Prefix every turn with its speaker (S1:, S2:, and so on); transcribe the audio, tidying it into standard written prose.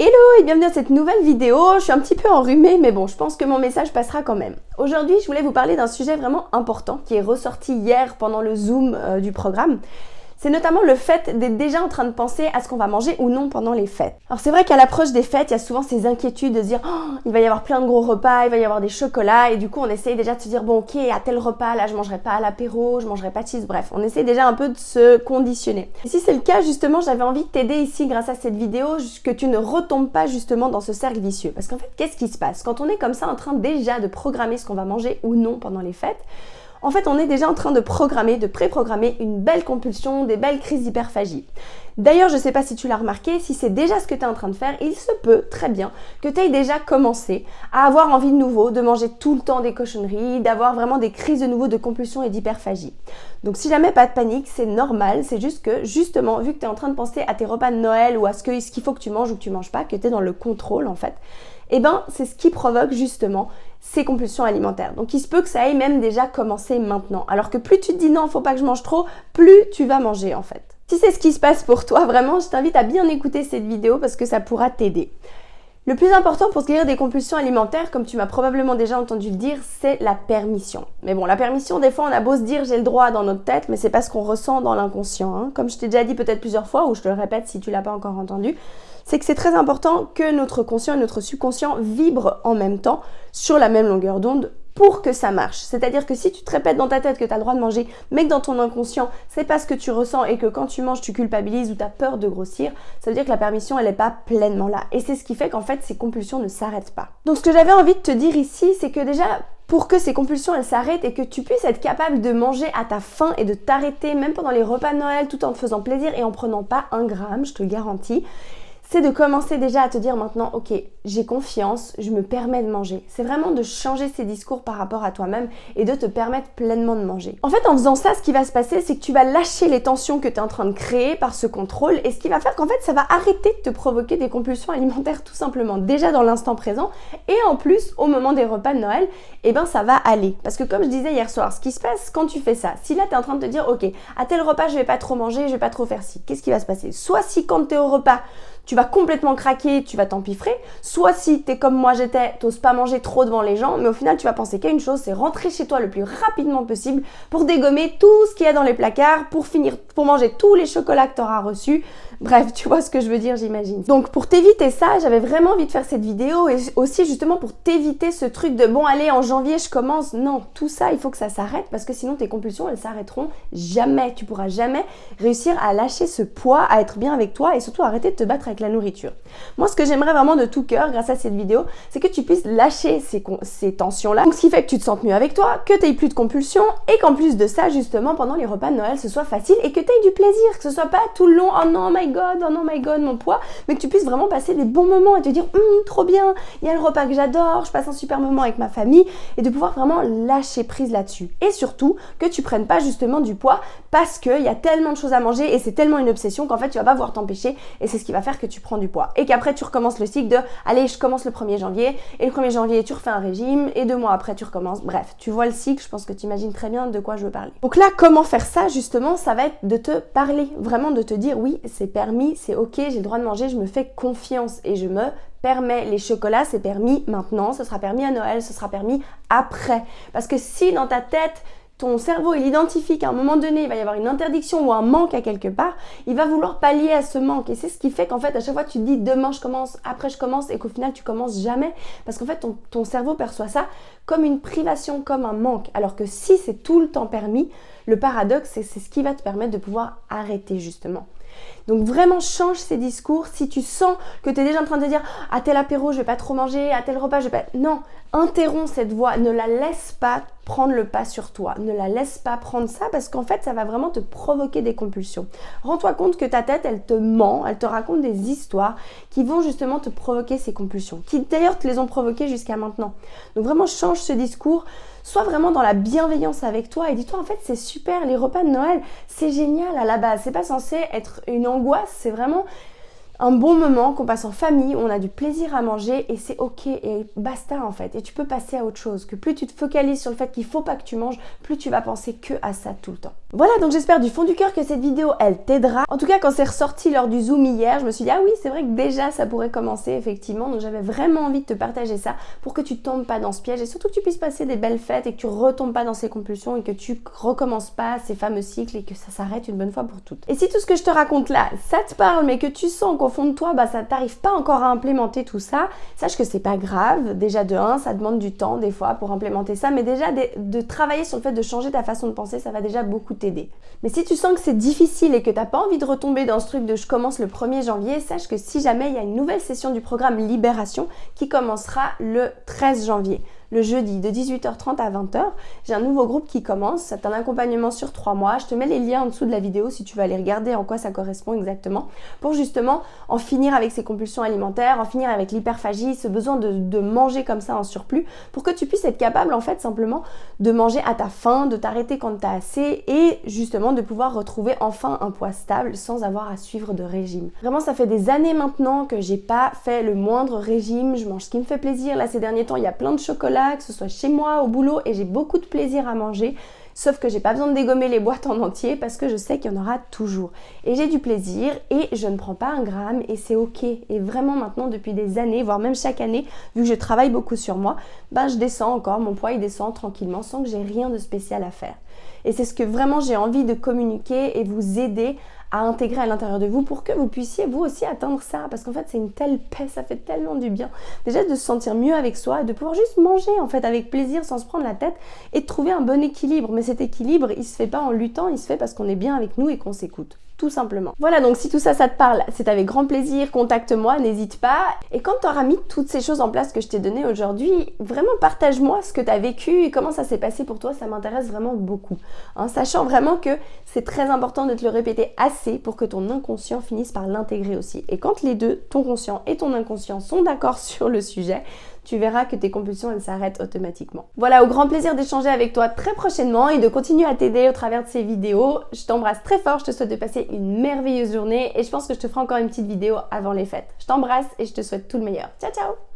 S1: Hello et bienvenue dans cette nouvelle vidéo. Je suis un petit peu enrhumée mais bon, je pense que mon message passera quand même. Aujourd'hui, je voulais vous parler d'un sujet vraiment important qui est ressorti hier pendant le Zoom du programme. C'est notamment le fait d'être déjà en train de penser à ce qu'on va manger ou non pendant les fêtes. Alors c'est vrai qu'à l'approche des fêtes, il y a souvent ces inquiétudes de se dire oh, il va y avoir plein de gros repas, il va y avoir des chocolats et du coup on essaye déjà de se dire bon ok, à tel repas là je mangerai pas à l'apéro, je mangerai pas de cheese, bref, on essaie déjà un peu de se conditionner. Et si c'est le cas justement, j'avais envie de t'aider ici grâce à cette vidéo, que tu ne retombes pas justement dans ce cercle vicieux. Parce qu'en fait, qu'est-ce qui se passe quand on est comme ça en train déjà de programmer ce qu'on va manger ou non pendant les fêtes? En fait, on est déjà en train de programmer, de pré-programmer une belle compulsion, des belles crises d'hyperphagie. D'ailleurs, je ne sais pas si tu l'as remarqué, si c'est déjà ce que tu es en train de faire, il se peut très bien que tu aies déjà commencé à avoir envie de nouveau, de manger tout le temps des cochonneries, d'avoir vraiment des crises de nouveau de compulsion et d'hyperphagie. Donc si jamais pas de panique, c'est normal, c'est juste que justement, vu que tu es en train de penser à tes repas de Noël ou à ce qu'il faut que tu manges ou que tu manges pas, que tu es dans le contrôle en fait, eh ben c'est ce qui provoque justement ces compulsions alimentaires. Donc il se peut que ça ait même déjà commencé maintenant. Alors que plus tu te dis non, faut pas que je mange trop, plus tu vas manger en fait. Si c'est ce qui se passe pour toi, vraiment, je t'invite à bien écouter cette vidéo parce que ça pourra t'aider. Le plus important pour se guérir des compulsions alimentaires, comme tu m'as probablement déjà entendu le dire, c'est la permission. Mais bon, la permission, des fois, on a beau se dire j'ai le droit dans notre tête, mais c'est pas ce qu'on ressent dans l'inconscient. Hein. Comme je t'ai déjà dit peut-être plusieurs fois, ou je te le répète si tu l'as pas encore entendu, c'est que c'est très important que notre conscient et notre subconscient vibrent en même temps sur la même longueur d'onde pour que ça marche. C'est-à-dire que si tu te répètes dans ta tête que tu as le droit de manger, mais que dans ton inconscient, c'est pas ce que tu ressens et que quand tu manges, tu culpabilises ou tu as peur de grossir, ça veut dire que la permission, elle n'est pas pleinement là. Et c'est ce qui fait qu'en fait, ces compulsions ne s'arrêtent pas. Donc ce que j'avais envie de te dire ici, c'est que déjà, pour que ces compulsions, elles s'arrêtent et que tu puisses être capable de manger à ta faim et de t'arrêter, même pendant les repas de Noël, tout en te faisant plaisir et en prenant pas un gramme, je te le garantis, c'est de commencer déjà à te dire maintenant, ok, j'ai confiance, je me permets de manger. C'est vraiment de changer ces discours par rapport à toi-même et de te permettre pleinement de manger. En fait, en faisant ça, ce qui va se passer, c'est que tu vas lâcher les tensions que tu es en train de créer par ce contrôle et ce qui va faire qu'en fait, ça va arrêter de te provoquer des compulsions alimentaires tout simplement, déjà dans l'instant présent et en plus, au moment des repas de Noël, eh ben ça va aller. Parce que comme je disais hier soir, ce qui se passe quand tu fais ça, si là tu es en train de te dire, ok, à tel repas, je vais pas trop manger, je vais pas trop faire ci, qu'est-ce qui va se passer? Soit si quand tu es au repas, tu vas complètement craquer, tu vas t'empiffrer. Soit si t'es comme moi j'étais, t'oses pas manger trop devant les gens, mais au final tu vas penser qu'à une chose, c'est rentrer chez toi le plus rapidement possible pour dégommer tout ce qu'il y a dans les placards, pour manger tous les chocolats que t'auras reçus. Bref, tu vois ce que je veux dire, j'imagine. Donc pour t'éviter ça, j'avais vraiment envie de faire cette vidéo et aussi justement pour t'éviter ce truc de bon allez en janvier je commence. Non, tout ça il faut que ça s'arrête parce que sinon tes compulsions elles s'arrêteront jamais. Tu pourras jamais réussir à lâcher ce poids, à être bien avec toi et surtout arrêter de te battre avec la nourriture. Moi ce que j'aimerais vraiment de tout cœur grâce à cette vidéo, c'est que tu puisses lâcher ces tensions-là. Donc ce qui fait que tu te sentes mieux avec toi, que tu n'aies plus de compulsions et qu'en plus de ça justement pendant les repas de Noël ce soit facile et que tu aies du plaisir, que ce soit pas tout le long oh non my god mon poids, mais que tu puisses vraiment passer des bons moments et te dire trop bien, il y a le repas que j'adore, je passe un super moment avec ma famille et de pouvoir vraiment lâcher prise là-dessus. Et surtout que tu prennes pas justement du poids parce qu'il y a tellement de choses à manger et c'est tellement une obsession qu'en fait tu vas pas pouvoir t'empêcher et c'est ce qui va faire que tu prends du poids. Et qu'après tu recommences le cycle de allez je commence le 1er janvier et le 1er janvier tu refais un régime et 2 mois après tu recommences. Bref, tu vois le cycle, je pense que tu imagines très bien de quoi je veux parler. Donc là comment faire ça justement, ça va être de te parler, vraiment de te dire oui c'est permis, c'est ok, j'ai le droit de manger, je me fais confiance et je me permets. Les chocolats c'est permis maintenant, ce sera permis à Noël, ce sera permis après. Parce que si dans ta tête ton cerveau il identifie qu'à un moment donné il va y avoir une interdiction ou un manque à quelque part, il va vouloir pallier à ce manque et c'est ce qui fait qu'en fait à chaque fois tu te dis demain je commence, après je commence et qu'au final tu commences jamais parce qu'en fait ton cerveau perçoit ça comme une privation, comme un manque alors que si c'est tout le temps permis, le paradoxe c'est ce qui va te permettre de pouvoir arrêter justement. Donc vraiment change ces discours. Si tu sens que tu es déjà en train de te dire à tel apéro je vais pas trop manger, à tel repas je vais pas... Non, interromps cette voix, ne la laisse pas prendre le pas sur toi, ne la laisse pas prendre ça parce qu'en fait ça va vraiment te provoquer des compulsions. Rends-toi compte que ta tête elle te ment, elle te raconte des histoires qui vont justement te provoquer ces compulsions, qui d'ailleurs te les ont provoquées jusqu'à maintenant. Donc vraiment change ce discours, sois vraiment dans la bienveillance avec toi et dis-toi en fait c'est super, les repas de Noël c'est génial à la base, c'est pas censé être une angoisse, c'est vraiment un bon moment qu'on passe en famille, où on a du plaisir à manger et c'est ok et basta en fait. Et tu peux passer à autre chose, que plus tu te focalises sur le fait qu'il faut pas que tu manges, plus tu vas penser que à ça tout le temps. Voilà, donc j'espère du fond du cœur que cette vidéo, elle t'aidera. En tout cas, quand c'est ressorti lors du Zoom hier, je me suis dit, ah oui, c'est vrai que déjà, ça pourrait commencer, effectivement. Donc j'avais vraiment envie de te partager ça pour que tu tombes pas dans ce piège et surtout que tu puisses passer des belles fêtes et que tu retombes pas dans ces compulsions et que tu recommences pas ces fameux cycles et que ça s'arrête une bonne fois pour toutes. Et si tout ce que je te raconte là, ça te parle, mais que tu sens qu'au fond de toi, ça t'arrive pas encore à implémenter tout ça, sache que c'est pas grave. Déjà de 1, ça demande du temps des fois pour implémenter ça, mais déjà de travailler sur le fait de changer ta façon de penser, ça va déjà beaucoup t'aider. Mais si tu sens que c'est difficile et que t'as pas envie de retomber dans ce truc de je commence le 1er janvier, sache que si jamais il y a une nouvelle session du programme Libération qui commencera le 13 janvier. Le jeudi de 18h30 à 20h, j'ai un nouveau groupe qui commence, c'est un accompagnement sur 3 mois, je te mets les liens en dessous de la vidéo si tu veux aller regarder en quoi ça correspond exactement, pour justement en finir avec ces compulsions alimentaires, en finir avec l'hyperphagie, ce besoin de manger comme ça en surplus, pour que tu puisses être capable en fait simplement de manger à ta faim, de t'arrêter quand tu as assez et justement de pouvoir retrouver enfin un poids stable sans avoir à suivre de régime. Vraiment ça fait des années maintenant que j'ai pas fait le moindre régime, je mange ce qui me fait plaisir, là ces derniers temps il y a plein de chocolat, que ce soit chez moi, au boulot, et j'ai beaucoup de plaisir à manger, sauf que j'ai pas besoin de dégommer les boîtes en entier parce que je sais qu'il y en aura toujours. Et j'ai du plaisir et je ne prends pas un gramme et c'est ok. Et vraiment maintenant depuis des années, voire même chaque année, vu que je travaille beaucoup sur moi, je descends encore, mon poids il descend tranquillement sans que j'ai rien de spécial à faire. Et c'est ce que vraiment j'ai envie de communiquer et vous aider à intégrer à l'intérieur de vous pour que vous puissiez vous aussi atteindre ça, parce qu'en fait c'est une telle paix, ça fait tellement du bien déjà de se sentir mieux avec soi, de pouvoir juste manger en fait avec plaisir sans se prendre la tête et de trouver un bon équilibre. Mais cet équilibre il se fait pas en luttant, il se fait parce qu'on est bien avec nous et qu'on s'écoute. Tout simplement. Voilà, donc si tout ça, ça te parle, c'est avec grand plaisir, contacte-moi, n'hésite pas. Et quand tu auras mis toutes ces choses en place que je t'ai données aujourd'hui, vraiment partage-moi ce que tu as vécu et comment ça s'est passé pour toi, ça m'intéresse vraiment beaucoup. Sachant vraiment que c'est très important de te le répéter assez pour que ton inconscient finisse par l'intégrer aussi. Et quand les deux, ton conscient et ton inconscient, sont d'accord sur le sujet, tu verras que tes compulsions, elles s'arrêtent automatiquement. Voilà, au grand plaisir d'échanger avec toi très prochainement et de continuer à t'aider au travers de ces vidéos. Je t'embrasse très fort, je te souhaite de passer une merveilleuse journée et je pense que je te ferai encore une petite vidéo avant les fêtes. Je t'embrasse et je te souhaite tout le meilleur. Ciao, ciao!